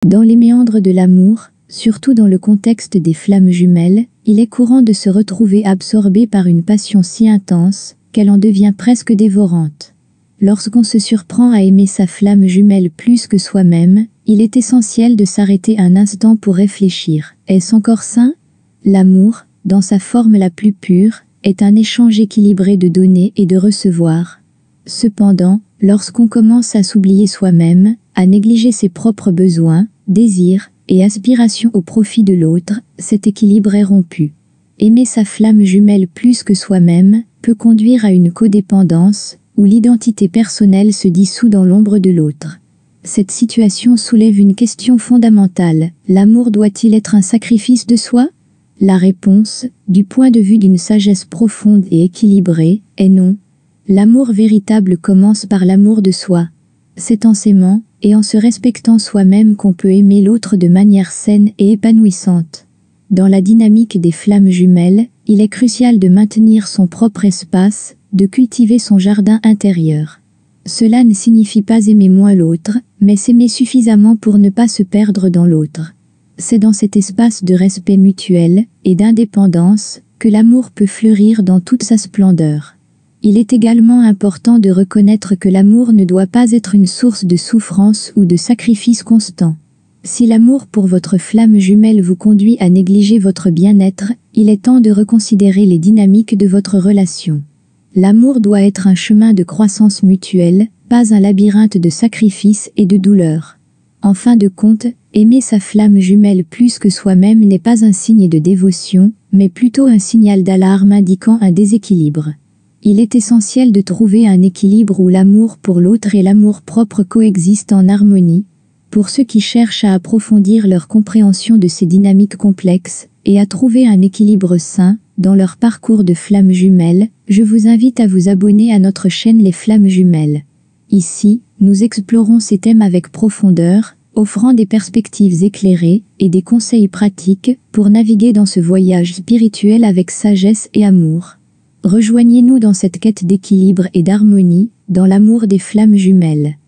Dans les méandres de l'amour, surtout dans le contexte des flammes jumelles, il est courant de se retrouver absorbé par une passion si intense qu'elle en devient presque dévorante. Lorsqu'on se surprend à aimer sa flamme jumelle plus que soi-même, il est essentiel de s'arrêter un instant pour réfléchir. Est-ce encore sain? L'amour, dans sa forme la plus pure, est un échange équilibré de donner et de recevoir. Cependant, lorsqu'on commence à s'oublier soi-même, à négliger ses propres besoins, désirs et aspirations au profit de l'autre, cet équilibre est rompu. Aimer sa flamme jumelle plus que soi-même peut conduire à une codépendance, où l'identité personnelle se dissout dans l'ombre de l'autre. Cette situation soulève une question fondamentale. L'amour doit-il être un sacrifice de soi? La réponse, du point de vue d'une sagesse profonde et équilibrée, est non. L'amour véritable commence par l'amour de soi. C'est en s'aimant, et en se respectant soi-même qu'on peut aimer l'autre de manière saine et épanouissante. Dans la dynamique des flammes jumelles, il est crucial de maintenir son propre espace, de cultiver son jardin intérieur. Cela ne signifie pas aimer moins l'autre, mais s'aimer suffisamment pour ne pas se perdre dans l'autre. C'est dans cet espace de respect mutuel et d'indépendance que l'amour peut fleurir dans toute sa splendeur. Il est également important de reconnaître que l'amour ne doit pas être une source de souffrance ou de sacrifice constant. Si l'amour pour votre flamme jumelle vous conduit à négliger votre bien-être, il est temps de reconsidérer les dynamiques de votre relation. L'amour doit être un chemin de croissance mutuelle, pas un labyrinthe de sacrifices et de douleurs. En fin de compte, aimer sa flamme jumelle plus que soi-même n'est pas un signe de dévotion, mais plutôt un signal d'alarme indiquant un déséquilibre. Il est essentiel de trouver un équilibre où l'amour pour l'autre et l'amour propre coexistent en harmonie. Pour ceux qui cherchent à approfondir leur compréhension de ces dynamiques complexes et à trouver un équilibre sain dans leur parcours de flammes jumelles, je vous invite à vous abonner à notre chaîne Les Flammes Jumelles. Ici, nous explorons ces thèmes avec profondeur, offrant des perspectives éclairées et des conseils pratiques pour naviguer dans ce voyage spirituel avec sagesse et amour. Rejoignez-nous dans cette quête d'équilibre et d'harmonie, dans l'amour des flammes jumelles.